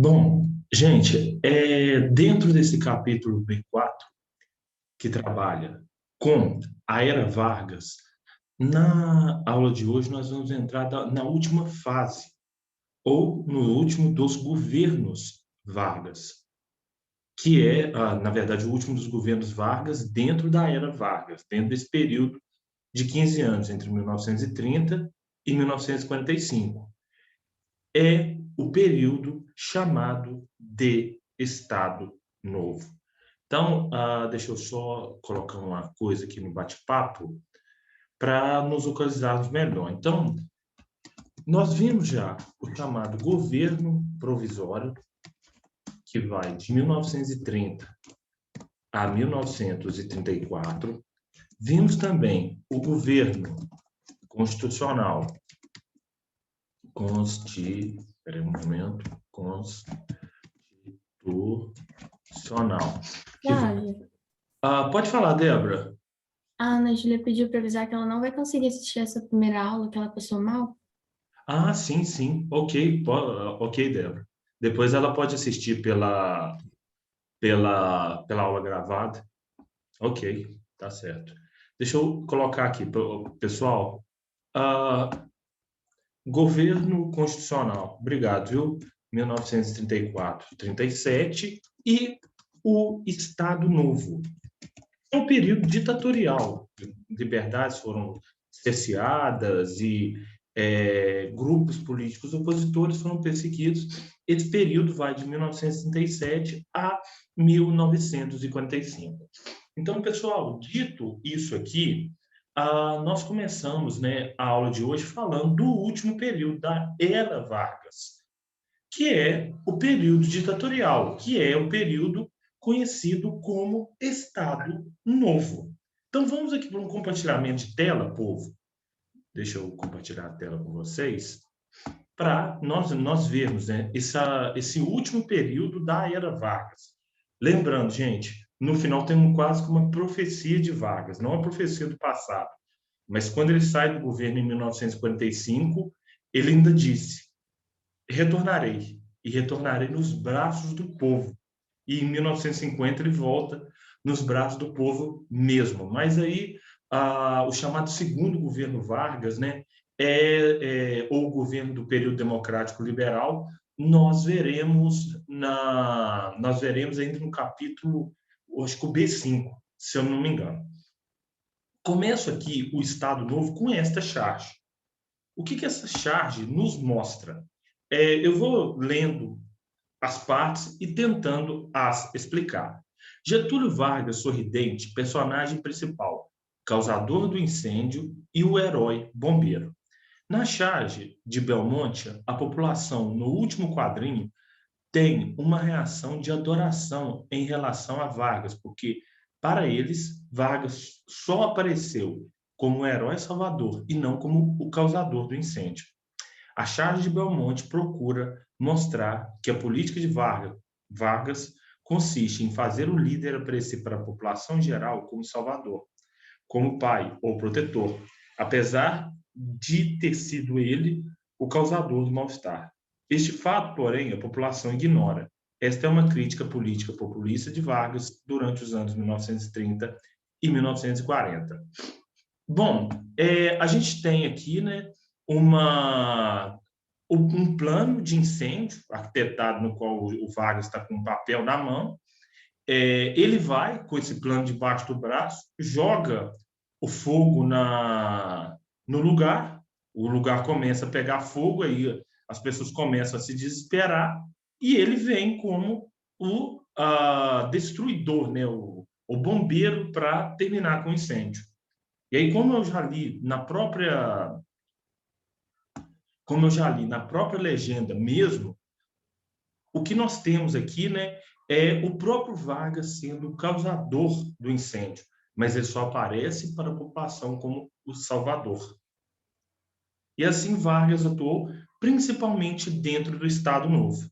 Bom, gente, dentro desse capítulo B4, que trabalha com a Era Vargas, na aula de hoje nós vamos entrar na última fase, ou no último dos governos Vargas, que é, na verdade, o último dos governos Vargas dentro da Era Vargas, dentro desse período de 15 anos, entre 1930 e 1945. É o período chamado de Estado Novo. Então, deixa eu só colocar uma coisa aqui no bate-papo para nos localizarmos melhor. Então, nós vimos já o chamado governo provisório, que vai de 1930 a 1934. Vimos também o governo constitucional, espera um momento, constitucional. Flávia, Pode falar, Débora. a Ana Júlia pediu para avisar que ela não vai conseguir assistir essa primeira aula, que ela passou mal. Sim, sim. Ok, ok, Débora. Depois ela pode assistir pela aula gravada. Ok, tá certo. Deixa eu colocar aqui, pessoal. Ah, Governo Constitucional. Obrigado, viu? 1934, 37 e o Estado Novo. É um período ditatorial. Liberdades foram cerceadas e grupos políticos opositores foram perseguidos. Esse período vai de 1937 a 1945. Então, pessoal, dito isso aqui, nós começamos, né, a aula de hoje falando do último período da Era Vargas, que é o período ditatorial, que é o período conhecido como Estado Novo. Então, vamos aqui para um compartilhamento de tela, povo. Deixa eu compartilhar a tela com vocês, para nós vermos, né, esse último período da Era Vargas. Lembrando, gente, no final tem quase que uma profecia de Vargas, não a profecia do passado, mas quando ele sai do governo em 1945, ele ainda disse: retornarei, e retornarei nos braços do povo. E em 1950 ele volta nos braços do povo mesmo. Mas aí o chamado segundo governo Vargas, né, ou o governo do período democrático liberal, nós veremos ainda no capítulo, acho que o B5, se eu não me engano. Começo aqui o Estado Novo com esta charge. O que essa charge nos mostra? Eu vou lendo as partes e tentando as explicar. Getúlio Vargas Sorridente, personagem principal, causador do incêndio e o herói bombeiro. Na charge de Belmonte, a população, no último quadrinho, tem uma reação de adoração em relação a Vargas, porque para eles, Vargas só apareceu como o herói salvador e não como o causador do incêndio. A charge de Belmonte procura mostrar que a política de Vargas consiste em fazer o líder aparecer para a população geral como salvador, como pai ou protetor, apesar de ter sido ele o causador do mal-estar. Este fato, porém, a população ignora. Esta é uma crítica política populista de Vargas durante os anos 1930 e 1940. Bom, a gente tem aqui, né, um plano de incêndio arquitetado no qual o Vargas está com um papel na mão. Ele vai com esse plano debaixo do braço, joga o fogo no lugar, o lugar começa a pegar fogo, aí as pessoas começam a se desesperar, e ele vem como o destruidor, né, o bombeiro para terminar com o incêndio. E aí, como eu já li na própria legenda mesmo, o que nós temos aqui, né, é o próprio Vargas sendo o causador do incêndio, mas ele só aparece para a população como o salvador. E assim Vargas atuou principalmente dentro do Estado Novo.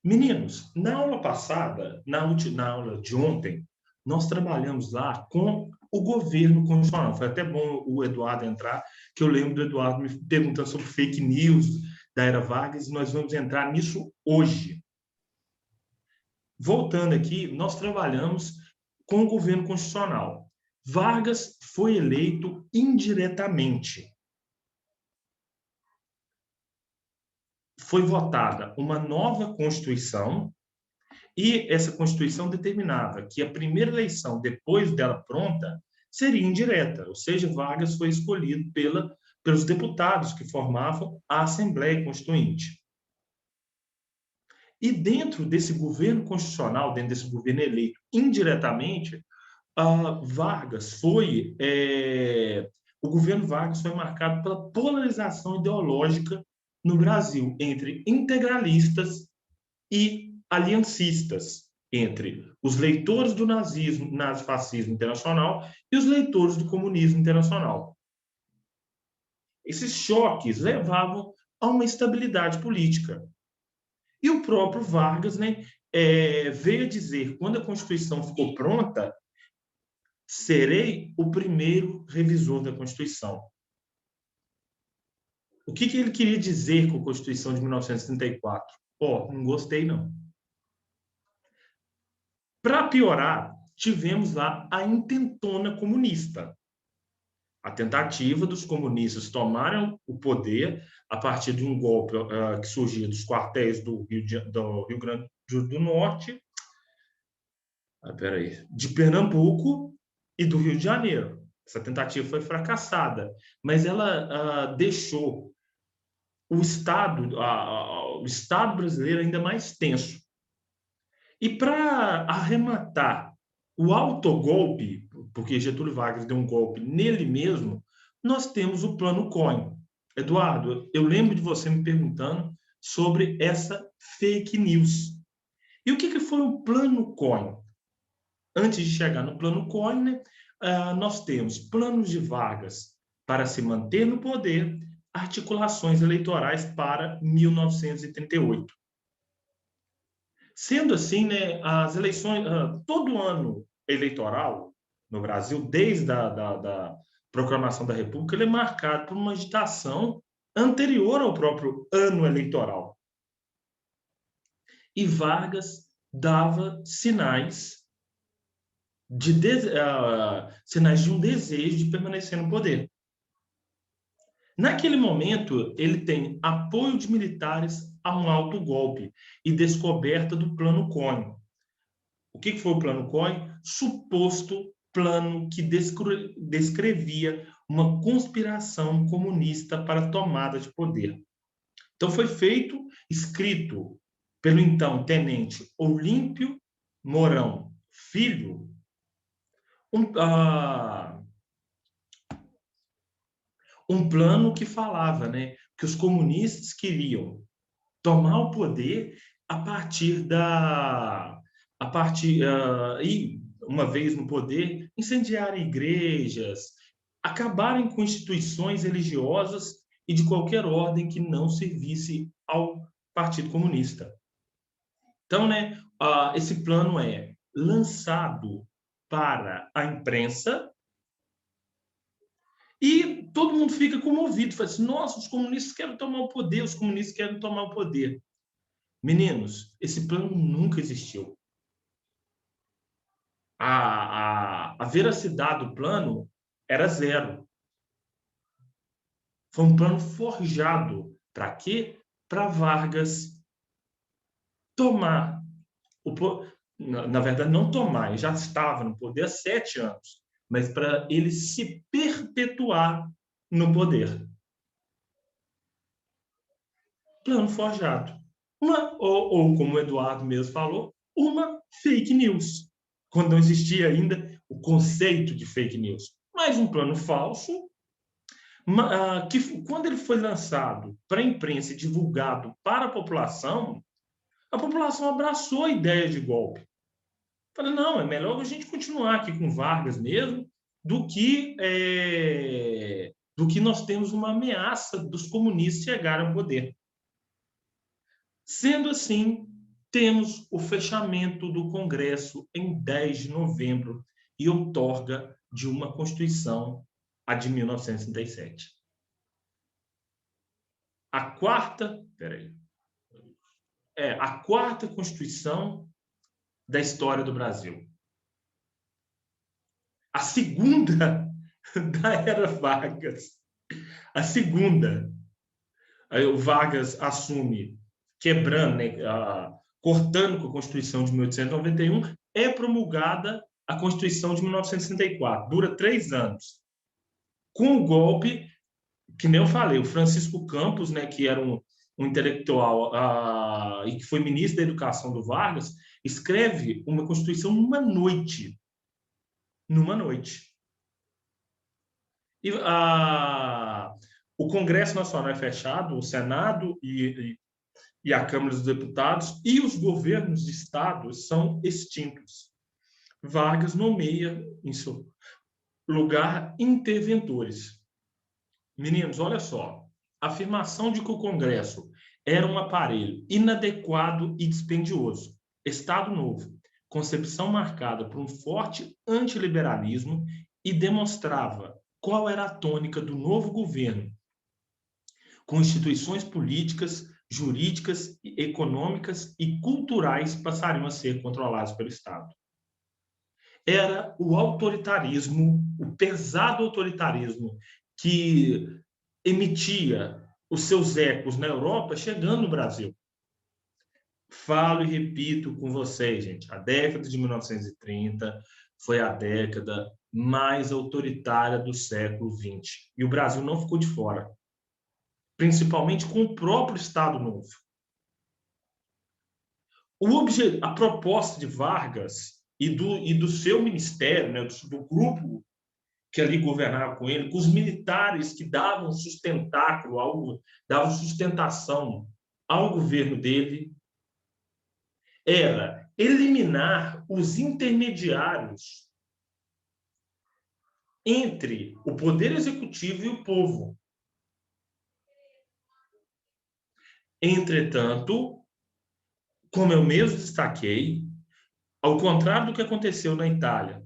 Meninos, na aula passada, na aula de ontem, nós trabalhamos lá com o governo constitucional. Foi até bom o Eduardo entrar, que eu lembro do Eduardo me perguntando sobre fake news, da era Vargas, e nós vamos entrar nisso hoje. Voltando aqui, nós trabalhamos com o governo constitucional. Vargas foi eleito indiretamente. Foi votada uma nova Constituição, e essa Constituição determinava que a primeira eleição, depois dela pronta, seria indireta, ou seja, Vargas foi escolhido pelos deputados que formavam a Assembleia Constituinte. E dentro desse governo constitucional, dentro desse governo eleito indiretamente, o governo Vargas foi marcado pela polarização ideológica no Brasil entre integralistas e aliancistas, entre os leitores do nazifascismo internacional e os leitores do comunismo internacional. Esses choques levavam a uma instabilidade política. E o próprio Vargas, né, veio dizer, quando a Constituição ficou pronta, serei o primeiro revisor da Constituição. O que ele queria dizer com a Constituição de 1934? Não gostei, não. Para piorar, tivemos lá a intentona comunista. A tentativa dos comunistas tomarem o poder a partir de um golpe que surgia dos quartéis do Rio Grande do Norte, de Pernambuco e do Rio de Janeiro. Essa tentativa foi fracassada, mas ela deixou o Estado brasileiro ainda mais tenso. E para arrematar o autogolpe, porque Getúlio Vargas deu um golpe nele mesmo, nós temos o Plano Cohen. Eduardo, eu lembro de você me perguntando sobre essa fake news. E o que foi o Plano Cohen? Antes de chegar no Plano Cohen, né, nós temos planos de Vargas para se manter no poder, articulações eleitorais para 1938. Sendo assim, né, as eleições, todo ano eleitoral no Brasil, desde a proclamação da República, ele é marcado por uma agitação anterior ao próprio ano eleitoral. E Vargas dava sinais de um desejo de permanecer no poder. Naquele momento, ele tem apoio de militares a um autogolpe e descoberta do Plano Cohen. O que foi o Plano Cohen? Suposto plano que descrevia uma conspiração comunista para a tomada de poder. Então, foi escrito pelo então tenente Olímpio Mourão Filho, um plano que falava, né, que os comunistas queriam tomar o poder e uma vez no poder, incendiar igrejas, acabarem com instituições religiosas e de qualquer ordem que não servisse ao Partido Comunista. Então, né, esse plano é lançado para a imprensa e todo mundo fica comovido, fala assim, nossa, os comunistas querem tomar o poder, os comunistas querem tomar o poder. Meninos, esse plano nunca existiu. A veracidade do plano era zero. Foi um plano forjado. Para quê? Para Vargas tomar o poder. Na verdade, não tomar, ele já estava no poder há 7 anos, mas para ele se perpetuar no poder. Plano forjado. Ou como o Eduardo mesmo falou, uma fake news, quando não existia ainda o conceito de fake news. Mas um plano falso, que quando ele foi lançado para a imprensa e divulgado para a população abraçou a ideia de golpe. Falei, não, é melhor a gente continuar aqui com Vargas mesmo do que nós temos uma ameaça dos comunistas chegarem ao poder. Sendo assim, temos o fechamento do Congresso em 10 de novembro e outorga de uma Constituição, a de 1937. a quarta, peraí, a quarta Constituição da história do Brasil. A segunda da era Vargas. A segunda. Aí o Vargas assume, quebrando, né, cortando com a Constituição de 1891, é promulgada a Constituição de 1964. Dura 3 anos. Com o golpe, que nem eu falei, o Francisco Campos, né, que era um intelectual e que foi ministro da Educação do Vargas, escreve uma Constituição numa noite. Numa noite. E o Congresso Nacional é fechado, o Senado e a Câmara dos Deputados e os governos de Estado são extintos. Vargas nomeia, em seu lugar, interventores. Meninos, olha só. A afirmação de que o Congresso era um aparelho inadequado e dispendioso. Estado Novo. Concepção marcada por um forte antiliberalismo e demonstrava qual era a tônica do novo governo, com instituições políticas, jurídicas, econômicas e culturais passariam a ser controladas pelo Estado. Era o autoritarismo, o pesado autoritarismo que emitia os seus ecos na Europa chegando no Brasil. Falo e repito com vocês, gente, a década de 1930 foi a década mais autoritária do século XX. E o Brasil não ficou de fora, principalmente com o próprio Estado Novo. A proposta de Vargas e do seu ministério, né, do grupo que ali governava com ele, com os militares que davam sustentáculo, davam sustentação ao governo dele, era eliminar os intermediários entre o poder executivo e o povo. Entretanto, como eu mesmo destaquei, ao contrário do que aconteceu na Itália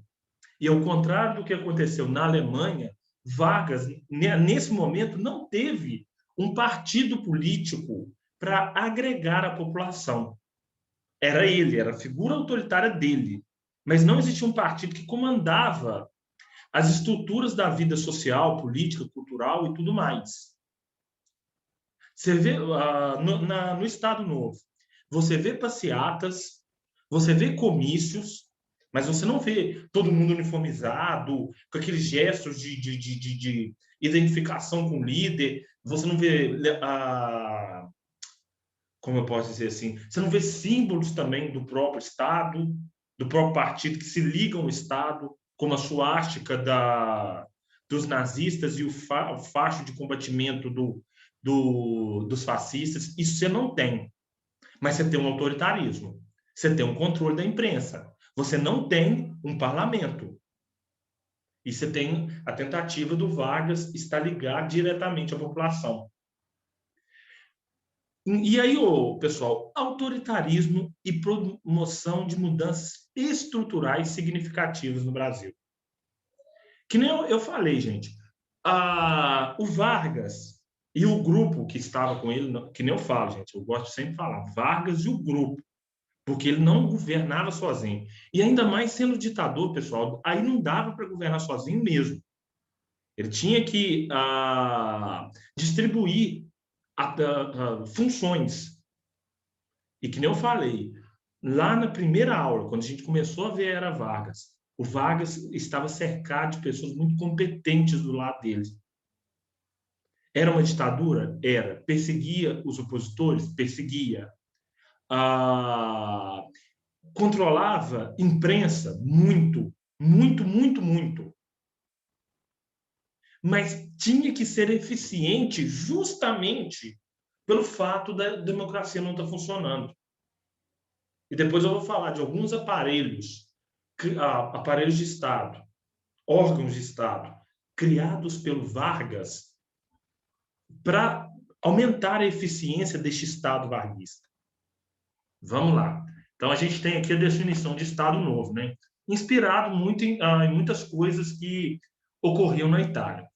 e ao contrário do que aconteceu na Alemanha, Vargas, nesse momento, não teve um partido político para agregar a população. Era ele, era a figura autoritária dele, mas não existia um partido que comandava as estruturas da vida social, política, cultural e tudo mais. Você vê no Estado Novo, você vê passeatas, você vê comícios, mas você não vê todo mundo uniformizado, com aqueles gestos de identificação com o líder, você não vê, como eu posso dizer assim, você não vê símbolos também do próprio Estado, do próprio partido que se ligam ao Estado, como a suástica dos nazistas e o facho de combatimento dos fascistas. Isso você não tem. Mas você tem um autoritarismo. Você tem um controle da imprensa. Você não tem um parlamento. E você tem a tentativa do Vargas estar ligado diretamente à população. E aí, pessoal, autoritarismo e promoção de mudanças estruturais significativas no Brasil. Que nem eu falei, gente, o Vargas e o grupo que estava com ele, que nem eu falo, gente, eu gosto sempre de falar, Vargas e o grupo, porque ele não governava sozinho. E ainda mais sendo ditador, pessoal, aí não dava para governar sozinho mesmo. Ele tinha que distribuir funções. E que nem eu falei, lá na primeira aula, quando a gente começou a ver a Era Vargas, o Vargas estava cercado de pessoas muito competentes do lado dele. Era uma ditadura? Era. Perseguia os opositores? Perseguia. Controlava imprensa? Muito, muito, muito, muito. Mas tinha que ser eficiente justamente pelo fato da democracia não estar funcionando. E depois eu vou falar de alguns aparelhos de Estado, órgãos de Estado, criados pelo Vargas para aumentar a eficiência deste Estado varguista. Vamos lá. Então, a gente tem aqui a definição de Estado Novo, né? Inspirado muito em muitas coisas que ocorriam na Itália.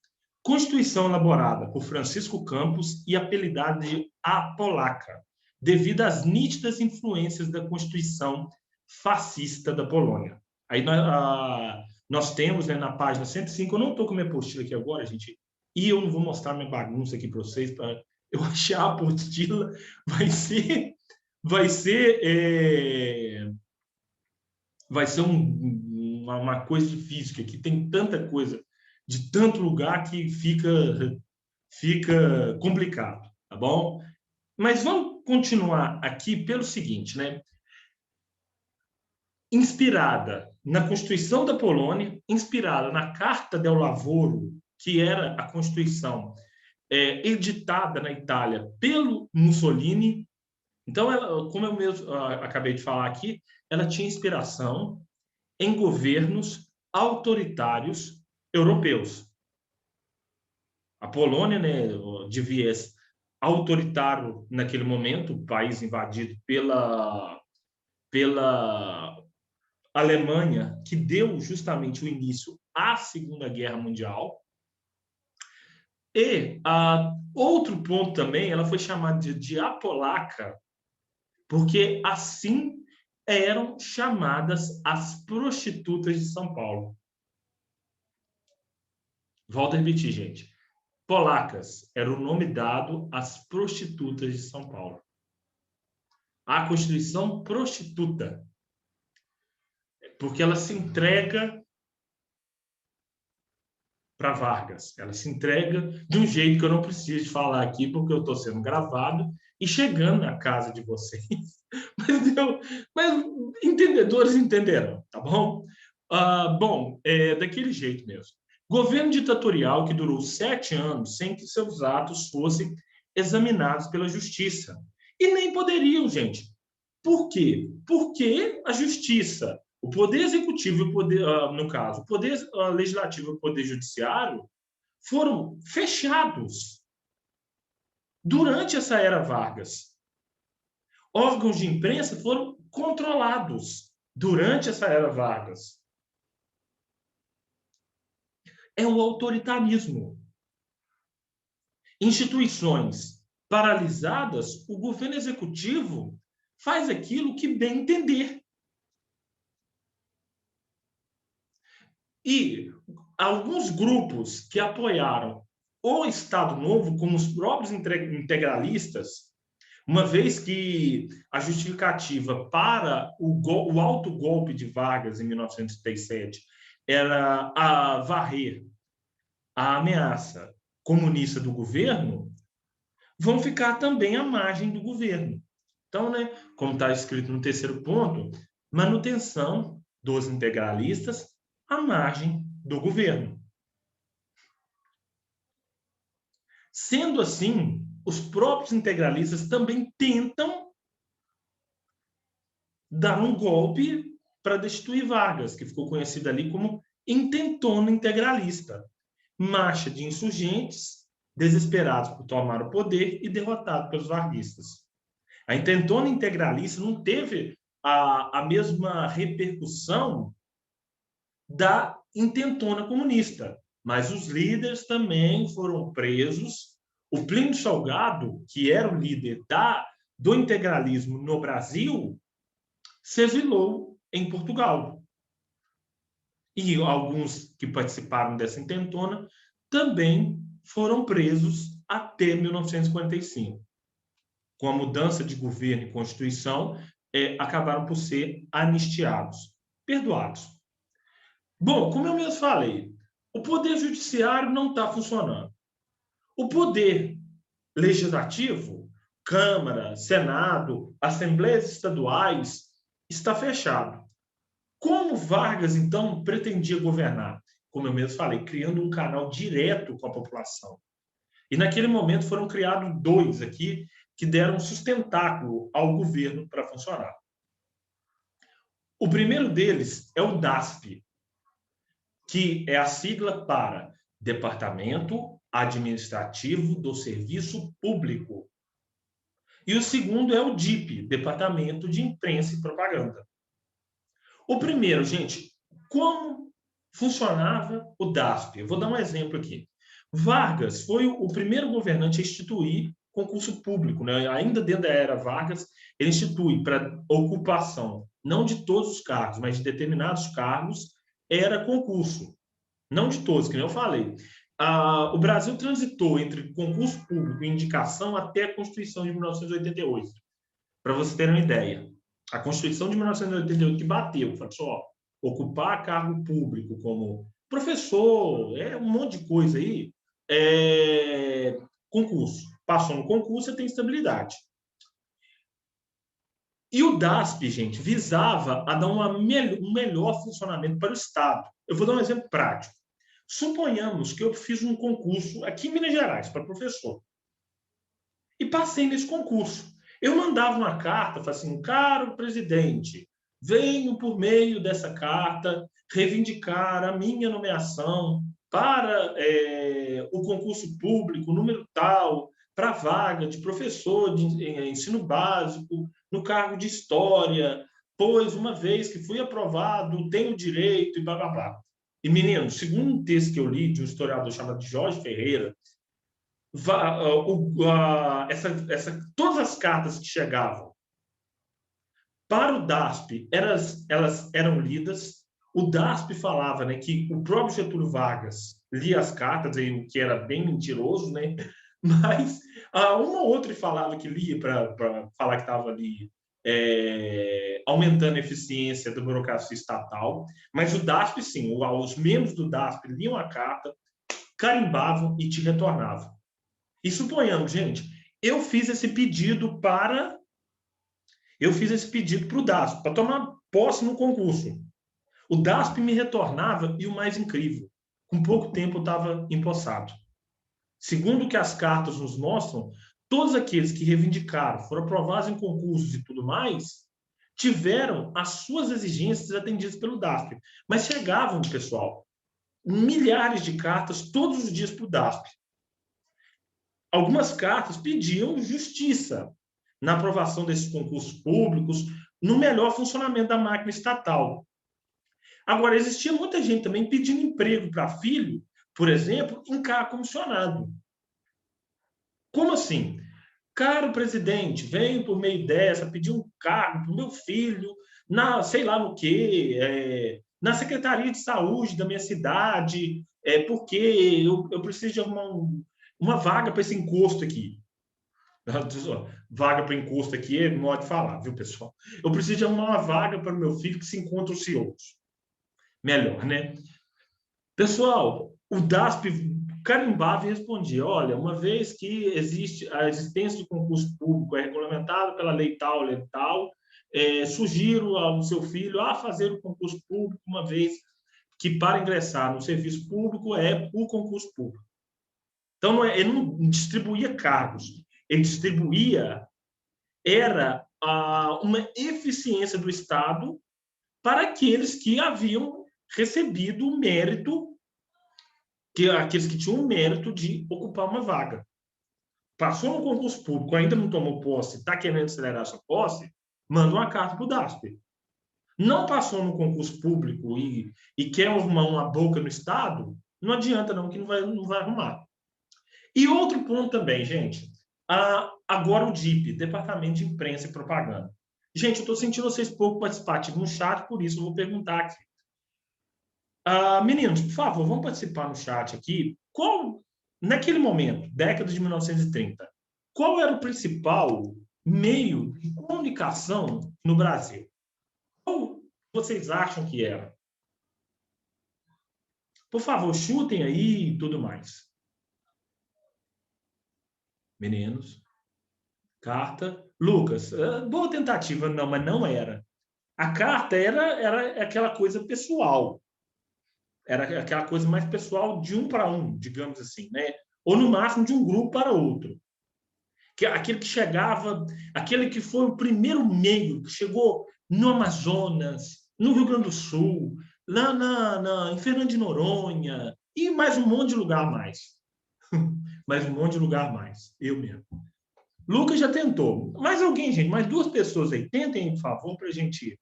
Constituição elaborada por Francisco Campos e apelidada de A Polaca, devido às nítidas influências da Constituição fascista da Polônia. Aí nós temos, né, na página 105, eu não estou com minha apostila aqui agora, gente, e eu não vou mostrar minha bagunça aqui para vocês, para eu achar a apostila, vai ser uma coisa difícil, que aqui tem tanta coisa, de tanto lugar que fica complicado, tá bom? Mas vamos continuar aqui pelo seguinte, né? Inspirada na Constituição da Polônia, inspirada na Carta del Lavoro, que era a Constituição editada na Itália pelo Mussolini. Então, ela, como eu mesmo acabei de falar aqui, ela tinha inspiração em governos autoritários europeus. A Polônia, né, de viés autoritário naquele momento, o país invadido pela Alemanha, que deu justamente o início à Segunda Guerra Mundial. E outro ponto também, ela foi chamada de A Polaca, porque assim eram chamadas as prostitutas de São Paulo. Volto a repetir, gente. Polacas era o nome dado às prostitutas de São Paulo. A Constituição prostituta, porque ela se entrega para Vargas. Ela se entrega de um jeito que eu não preciso falar aqui, porque eu estou sendo gravado e chegando na casa de vocês. Mas entendedores entenderão, tá bom? Bom, daquele jeito mesmo. Governo ditatorial que durou 7 anos sem que seus atos fossem examinados pela justiça. E nem poderiam, gente. Por quê? Porque a justiça, o poder executivo e o poder, no caso, o poder legislativo e o poder judiciário foram fechados durante essa era Vargas. Órgãos de imprensa foram controlados durante essa era Vargas. É o autoritarismo. Instituições paralisadas, o governo executivo faz aquilo que bem entender. E alguns grupos que apoiaram o Estado Novo, como os próprios integralistas, uma vez que a justificativa para o autogolpe de Vargas em 1937 era varrer a ameaça comunista do governo, vão ficar também à margem do governo. Então, né, como está escrito no terceiro ponto, manutenção dos integralistas à margem do governo. Sendo assim, os próprios integralistas também tentam dar um golpe para destituir Vargas, que ficou conhecido ali como intentona integralista. Marcha de insurgentes desesperados por tomar o poder e derrotados pelos varguistas. A intentona integralista não teve a mesma repercussão da intentona comunista, mas os líderes também foram presos. O Plínio Salgado, que era o líder do integralismo no Brasil, se exilou em Portugal. E alguns que participaram dessa intentona também foram presos até 1945. Com a mudança de governo e constituição, acabaram por ser anistiados, perdoados. Bom, como eu mesmo falei, o poder judiciário não está funcionando. O poder legislativo, Câmara, Senado, assembleias estaduais, está fechado. Como Vargas, então, pretendia governar? Como eu mesmo falei, criando um canal direto com a população. E naquele momento foram criados 2 aqui que deram sustentáculo ao governo para funcionar. O primeiro deles é o DASP, que é a sigla para Departamento Administrativo do Serviço Público. E o segundo é o DIP, Departamento de Imprensa e Propaganda. O primeiro, gente, como funcionava o DASP? Eu vou dar um exemplo aqui. Vargas foi o primeiro governante a instituir concurso público, né? Ainda dentro da era Vargas, ele institui para ocupação, não de todos os cargos, mas de determinados cargos, era concurso. Não de todos, que nem eu falei. O Brasil transitou entre concurso público e indicação até a Constituição de 1988, para você ter uma ideia. A Constituição de 1988 que bateu, falou assim, ó, ocupar cargo público como professor, um monte de coisa aí, concurso. Passou no concurso, você tem estabilidade. E o DASP, gente, visava a dar um melhor funcionamento para o Estado. Eu vou dar um exemplo prático. Suponhamos que eu fiz um concurso aqui em Minas Gerais para professor e passei nesse concurso. Eu mandava uma carta, falava assim, caro presidente, venho por meio dessa carta reivindicar a minha nomeação para o concurso público, número tal, para a vaga de professor de ensino básico, no cargo de história, pois uma vez que fui aprovado, tenho direito e blá, blá, blá. E, menino, segundo um texto que eu li de um historiador chamado Jorge Ferreira, todas as cartas que chegavam para o DASP, elas eram lidas. O DASP falava, né, que o próprio Getúlio Vargas lia as cartas, o que era bem mentiroso, né? Mas uma outra falava que lia para falar que estava ali aumentando a eficiência da burocracia estatal. Mas o DASP, sim, os membros do DASP liam a carta, carimbavam e te retornavam. E suponhamos, gente, eu fiz esse pedido para o DASP, para tomar posse no concurso. O DASP me retornava e o mais incrível, com pouco tempo eu estava empossado. Segundo o que as cartas nos mostram, todos aqueles que reivindicaram, foram aprovados em concursos e tudo mais, tiveram as suas exigências atendidas pelo DASP. Mas chegavam, pessoal, milhares de cartas todos os dias para o DASP. Algumas cartas pediam justiça na aprovação desses concursos públicos, no melhor funcionamento da máquina estatal. Agora, existia muita gente também pedindo emprego para filho, por exemplo, em cargo comissionado. Como assim? Caro presidente, venho por meio dessa pedir um cargo para o meu filho, sei lá no quê, na Secretaria de Saúde da minha cidade, porque eu preciso de arrumar uma vaga para esse encosto aqui. Vaga para encosto aqui é modo de falar, viu, pessoal? Eu preciso de arrumar uma vaga para o meu filho que se encontra ocioso. Melhor, né? Pessoal, o DASP carimbava e respondia, olha, uma vez que existe a existência de concurso público é regulamentado pela lei tal, sugiro ao seu filho a fazer o concurso público, uma vez que para ingressar no serviço público é o concurso público. Então, ele não distribuía cargos, ele distribuía, uma eficiência do Estado para aqueles que haviam recebido o mérito, aqueles que tinham o mérito de ocupar uma vaga. Passou no concurso público, ainda não tomou posse, está querendo acelerar essa posse, manda uma carta para o DASP. Não passou no concurso público e quer arrumar uma boca no Estado, não adianta não, que não vai arrumar. E outro ponto também, gente, agora o DIP, Departamento de Imprensa e Propaganda. Gente, eu estou sentindo vocês pouco participativos no chat, por isso eu vou perguntar aqui. Meninos, por favor, vamos participar no chat aqui. Naquele momento, década de 1930, qual era o principal meio de comunicação no Brasil? Qual vocês acham que era? Por favor, chutem aí e tudo mais. Meninos, carta. Lucas, boa tentativa, não, mas não era. A carta era aquela coisa pessoal. Era aquela coisa mais pessoal de um para um, digamos assim, né? Ou no máximo de um grupo para outro. Aquele que chegava, aquele que foi o primeiro meio, que chegou no Amazonas, no Rio Grande do Sul, lá em Fernando de Noronha, e mais um monte de lugar mais. Mais um monte de lugar mais. Eu mesmo. Lucas já tentou. Mais alguém, gente? Mais duas pessoas aí. Tentem, por favor, para a gente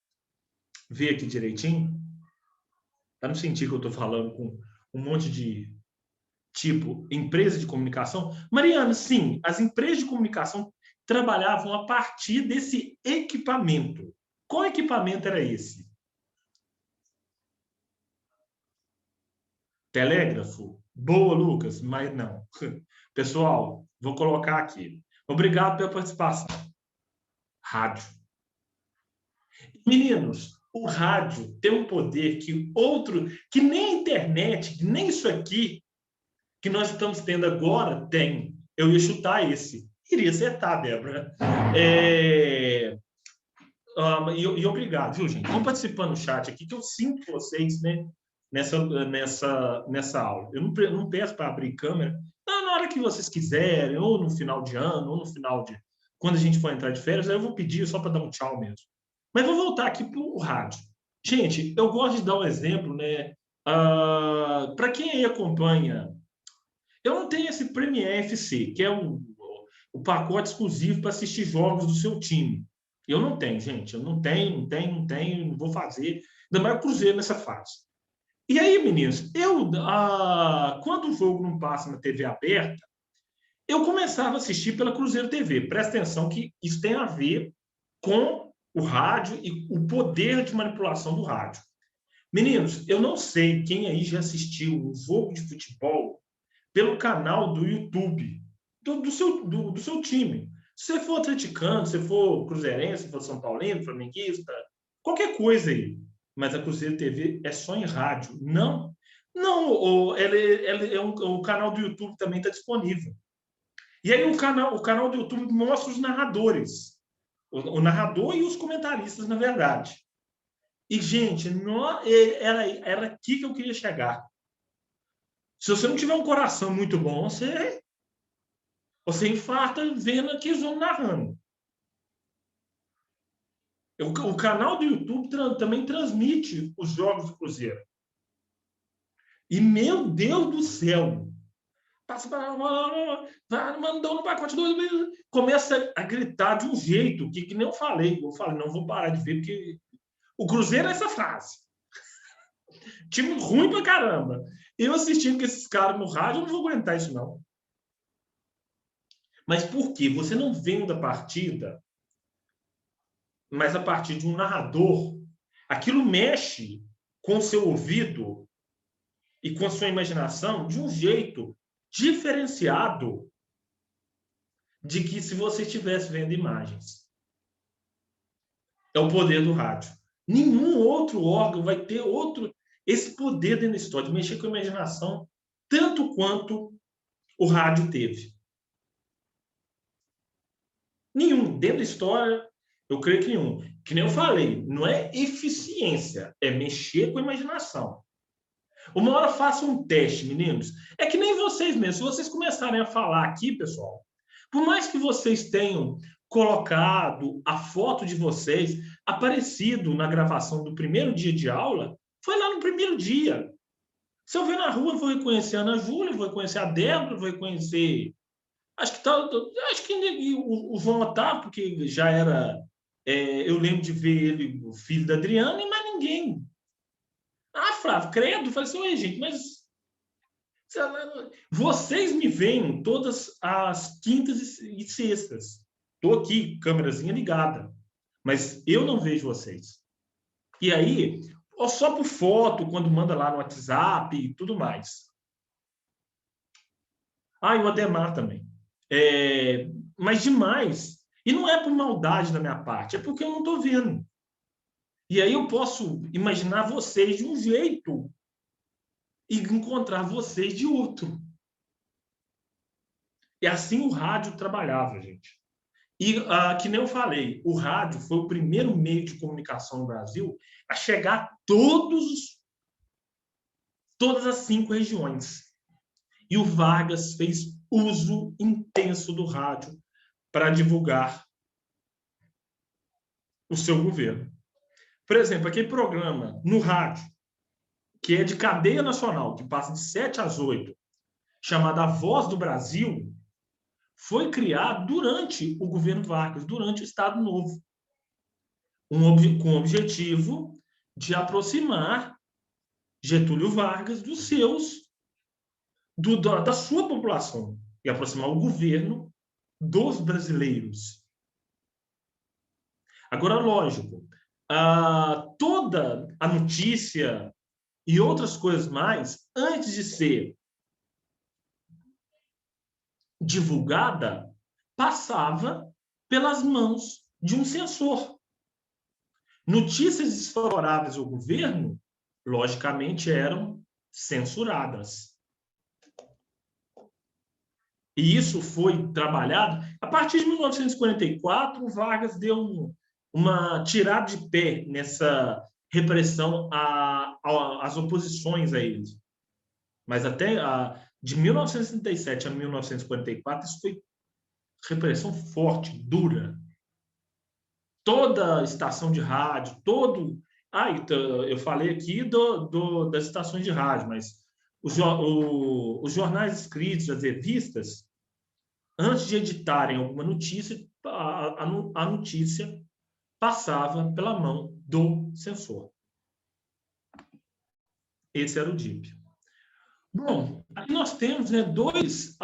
ver aqui direitinho. Para não sentir que eu estou falando com um monte de tipo empresa de comunicação? Mariana, sim, as empresas de comunicação trabalhavam a partir desse equipamento. Qual equipamento era esse? Telégrafo? Boa, Lucas, mas não. Pessoal, vou colocar aqui. Obrigado pela participação. Rádio. Meninos, o rádio tem um poder que outro, que nem a internet, que nem isso aqui que nós estamos tendo agora tem. Eu ia chutar esse. Iria acertar, Débora. E obrigado, viu, gente? Vão participando no chat aqui, que eu sinto vocês, né, nessa aula. Eu não peço para abrir câmera. Não, na hora que vocês quiserem, ou no final de ano, ou no final de... Quando a gente for entrar de férias, aí eu vou pedir só para dar um tchau mesmo. Mas vou voltar aqui para o rádio. Gente, eu gosto de dar um exemplo, né? Para quem aí acompanha, eu não tenho esse Premier FC, que é o pacote exclusivo para assistir jogos do seu time. Eu não tenho, gente. Eu não tenho, não vou fazer. Ainda mais o Cruzeiro nessa fase. E aí, meninos, quando o jogo não passa na TV aberta, eu começava a assistir pela Cruzeiro TV. Presta atenção que isso tem a ver com o rádio e o poder de manipulação do rádio. Meninos, eu não sei quem aí já assistiu um jogo de futebol pelo canal do YouTube do seu time. Se você for atleticano, se for cruzeirense, se for São Paulino, flamenguista, qualquer coisa aí. Mas a Cruzeiro TV é só em rádio. Não, o canal do YouTube também está disponível. E aí o canal do YouTube mostra os narradores. O narrador e os comentaristas, na verdade. E, gente, era aqui que eu queria chegar. Se você não tiver um coração muito bom, você infarta vendo aqueles homens narrando. O canal do YouTube também transmite os jogos do Cruzeiro. E, meu Deus do céu, mandou no pacote, começa a gritar de um jeito que nem eu falei. Eu falei, não vou parar de ver, porque o Cruzeiro é essa frase. Time ruim pra caramba. Eu assistindo com esses caras no rádio, eu não vou aguentar isso, não. Mas por quê? Você não vendo a partida, mas a partir de um narrador, aquilo mexe com o seu ouvido e com a sua imaginação de um jeito diferenciado de que se você estivesse vendo imagens. É o poder do rádio. Nenhum outro órgão vai ter esse poder dentro da história, de mexer com a imaginação, tanto quanto o rádio teve. Nenhum. Dentro da história, eu creio que nenhum. Que nem eu falei, não é eficiência, é mexer com a imaginação. Uma hora faça um teste, meninos. É que nem vocês mesmos. Se vocês começarem a falar aqui, pessoal, por mais que vocês tenham colocado a foto de vocês aparecido na gravação do primeiro dia de aula, foi lá no primeiro dia. Se eu ver na rua, eu vou reconhecer a Ana Júlia, vou reconhecer a Débora, vou reconhecer... Acho que o João Otávio, porque já era... eu lembro de ver ele, o filho da Adriana, e mais ninguém. Flávio, credo. Eu falei assim, oi, gente, mas... Vocês me veem todas as quintas e sextas. Estou aqui, câmerazinha ligada. Mas eu não vejo vocês. E aí, só por foto, quando manda lá no WhatsApp e tudo mais. E o Ademar também. Mas demais. E não é por maldade da minha parte, é porque eu não estou vendo. E aí eu posso imaginar vocês de um jeito e encontrar vocês de outro. E assim o rádio trabalhava, gente. E, que nem eu falei, o rádio foi o primeiro meio de comunicação no Brasil a chegar a todas as 5 regiões. E o Vargas fez uso intenso do rádio para divulgar o seu governo. Por exemplo, aquele programa no rádio, que é de cadeia nacional, que passa de 7 às 8, chamado A Voz do Brasil, foi criado durante o governo Vargas, durante o Estado Novo, com o objetivo de aproximar Getúlio Vargas da sua população e aproximar o governo dos brasileiros. Agora, lógico, toda a notícia e outras coisas mais, antes de ser divulgada, passava pelas mãos de um censor. Notícias desfavoráveis ao governo, logicamente, eram censuradas. E isso foi trabalhado. A partir de 1944, Vargas deu uma tirada de pé nessa repressão às oposições a ele. Mas até de 1967 a 1944, isso foi repressão forte, dura. Toda estação de rádio, todo... eu falei aqui das estações de rádio, mas os jornais escritos, as revistas, antes de editarem alguma notícia, a notícia passava pela mão do censor. Esse era o DIP. Bom, aqui nós temos, né, duas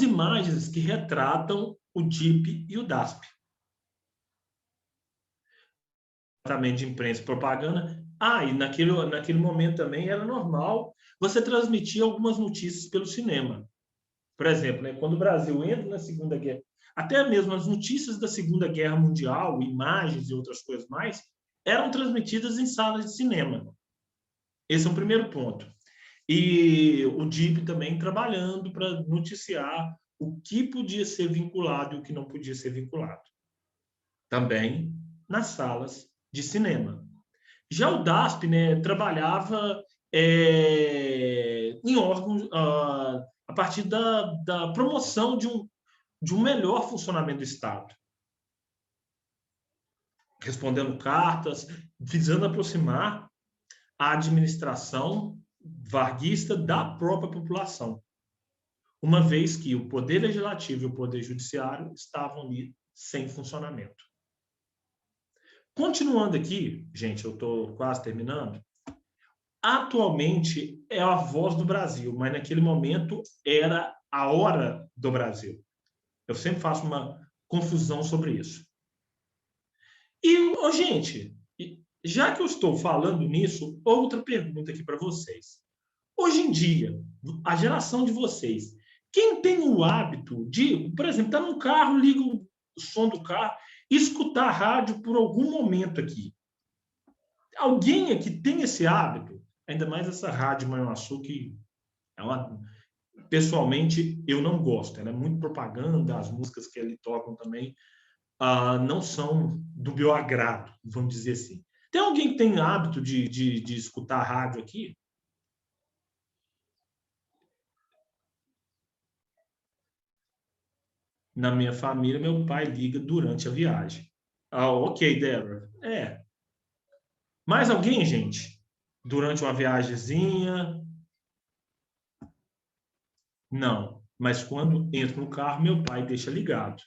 imagens que retratam o DIP e o DASP. Departamento de imprensa e propaganda. E naquele momento também era normal você transmitir algumas notícias pelo cinema. Por exemplo, né, quando o Brasil entra na Segunda Guerra, até mesmo as notícias da Segunda Guerra Mundial, imagens e outras coisas mais, eram transmitidas em salas de cinema. Esse é o primeiro ponto. E o DIP também trabalhando para noticiar o que podia ser vinculado e o que não podia ser vinculado. Também nas salas de cinema. Já o DASP, né, trabalhava em órgãos a partir da promoção de um melhor funcionamento do Estado. Respondendo cartas, visando aproximar a administração varguista da própria população, uma vez que o Poder Legislativo e o Poder Judiciário estavam ali sem funcionamento. Continuando aqui, gente, eu estou quase terminando. Atualmente é a Voz do Brasil, mas naquele momento era a Hora do Brasil. Eu sempre faço uma confusão sobre isso. E, gente, já que eu estou falando nisso, outra pergunta aqui para vocês. Hoje em dia, a geração de vocês, quem tem o hábito de, por exemplo, estar num carro, liga o som do carro e escutar a rádio por algum momento aqui? Alguém aqui tem esse hábito? Ainda mais essa rádio Manhuaçu, que pessoalmente eu não gosto. Ela é muito propaganda, as músicas que ali tocam também não são do meu agrado, vamos dizer assim. Tem alguém que tem hábito de escutar a rádio aqui? Na minha família, meu pai liga durante a viagem. Ok, Débora. Mais alguém, gente? Durante uma viagemzinha? Não. Mas quando entro no carro, meu pai deixa ligado.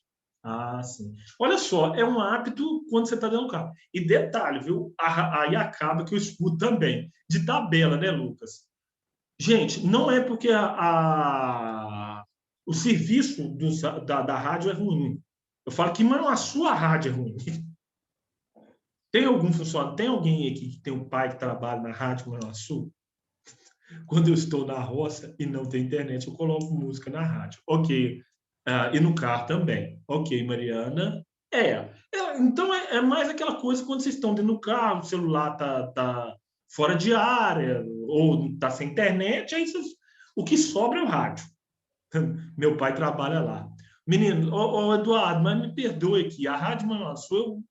Sim. Olha só, é um hábito quando você está dentro do carro. E detalhe, viu? Aí acaba que eu escuto também. De tabela, né, Lucas? Gente, não é porque o serviço da rádio é ruim. Eu falo que não a sua rádio é ruim. Tem algum funcionário, tem alguém aqui que tem um pai que trabalha na Rádio Manhuaçu? Quando eu estou na roça e não tem internet, eu coloco música na rádio. Ok. E no carro também. Ok, Mariana. Então, é mais aquela coisa quando vocês estão dentro do carro, o celular tá fora de área, ou está sem internet, aí o que sobra é o rádio. Meu pai trabalha lá. Menino, Eduardo, mas me perdoe aqui, a Rádio Manhuaçu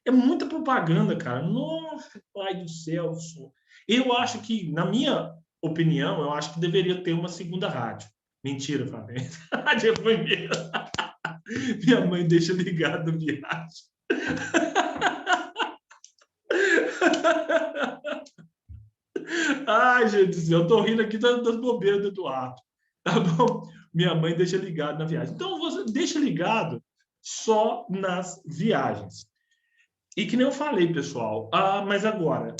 é muita propaganda, cara. Nossa, pai do céu. Eu acho que, na minha opinião, eu acho que deveria ter uma segunda rádio. Mentira, Fábio. A rádio é primeira. Minha mãe deixa ligado no viagem. Ai, gente do céu, eu tô rindo aqui das bobeiras do Eduardo. Tá bom? Minha mãe deixa ligado na viagem. Então, você deixa ligado só nas viagens. E que nem eu falei, pessoal, mas agora,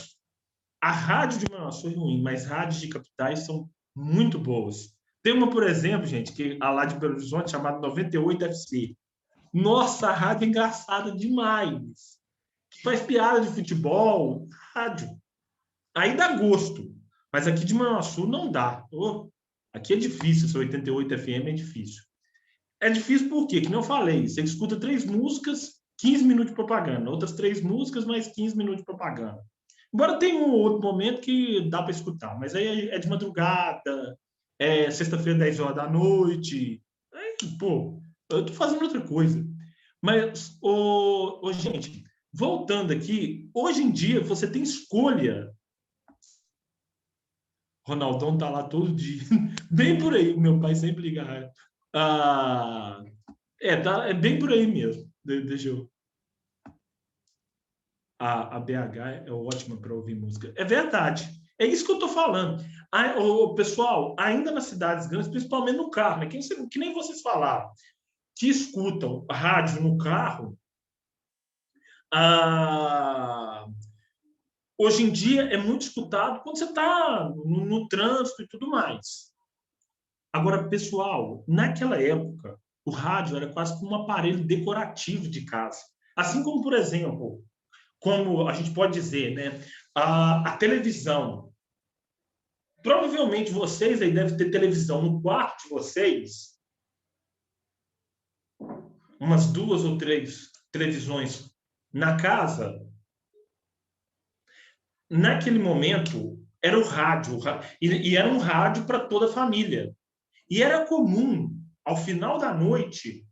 a rádio de Manhuaçu é ruim, mas rádios de capitais são muito boas. Tem uma, por exemplo, gente, que a lá de Belo Horizonte, chamada 98 FC. Nossa, a rádio é engraçada demais. Que faz piada de futebol, rádio. Aí dá gosto. Mas aqui de Manhuaçu não dá. Oh, aqui é difícil, essa 88 FM é difícil. É difícil por quê? Que não eu falei, você escuta 3 músicas, 15 minutos de propaganda. Outras 3 músicas, mais 15 minutos de propaganda. Embora tenha um outro momento que dá para escutar, mas aí é de madrugada, é sexta-feira, 10 horas da noite. Aí, pô, eu tô fazendo outra coisa. Mas, gente, voltando aqui, hoje em dia você tem escolha. Ronaldão tá lá todo dia. Bem por aí, meu pai sempre liga. Ah, é bem por aí mesmo. Deixa eu. A BH é ótima para ouvir música. É verdade. É isso que eu estou falando. Pessoal, ainda nas cidades grandes, principalmente no carro, né? Que nem vocês falaram, que escutam rádio no carro, ah, hoje em dia é muito escutado quando você está no trânsito e tudo mais. Agora, pessoal, naquela época, o rádio era quase como um aparelho decorativo de casa. Assim como, por exemplo, como a gente pode dizer, né, a televisão. Provavelmente vocês aí devem ter televisão no quarto de vocês, umas 2 ou 3 televisões na casa. Naquele momento, era o rádio, e era um rádio para toda a família. E era comum, ao final da noite,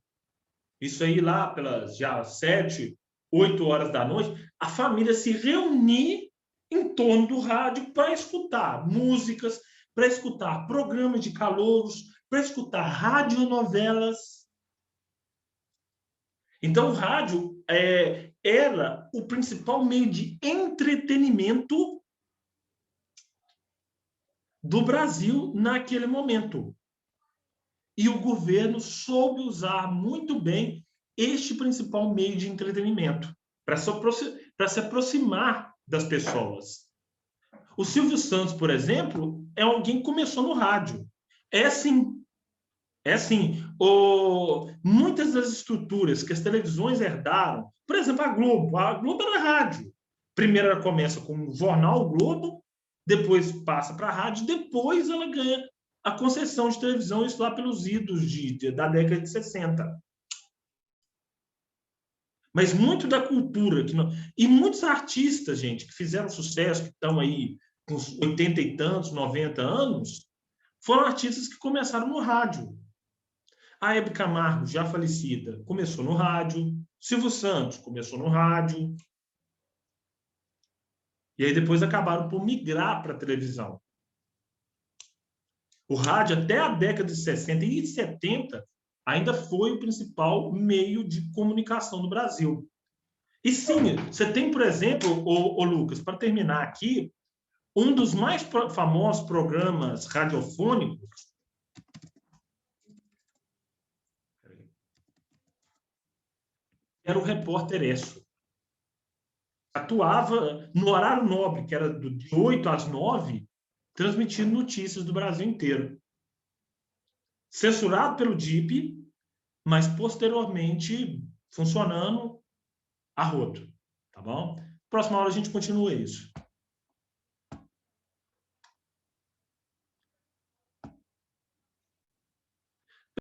isso aí lá pelas já 7, 8 horas da noite, a família se reunir em torno do rádio para escutar músicas, para escutar programas de calouros, para escutar radionovelas. Então, o rádio era o principal meio de entretenimento do Brasil naquele momento. E o governo soube usar muito bem este principal meio de entretenimento para se aproximar das pessoas. O Silvio Santos, por exemplo, é alguém que começou no rádio. É assim. É assim. Muitas das estruturas que as televisões herdaram, por exemplo, a Globo era rádio. Primeiro ela começa com o jornal o Globo, depois passa para a rádio, depois ela ganha a concessão de televisão, isso lá pelos idos da década de 60. Mas muito da cultura. E muitos artistas, gente, que fizeram sucesso, que estão aí com 80 e tantos, 90 anos, foram artistas que começaram no rádio. A Hebe Camargo, já falecida, começou no rádio. Silvio Santos começou no rádio. E aí depois acabaram por migrar para a televisão. O rádio, até a década de 60 e 70, ainda foi o principal meio de comunicação no Brasil. E sim, você tem, por exemplo, Lucas, para terminar aqui, um dos mais famosos programas radiofônicos era o Repórter Esso. Atuava no horário nobre, que era de 8 às 9, transmitindo notícias do Brasil inteiro. Censurado pelo DIP, mas posteriormente funcionando a rodo, tá bom? Próxima hora a gente continua isso.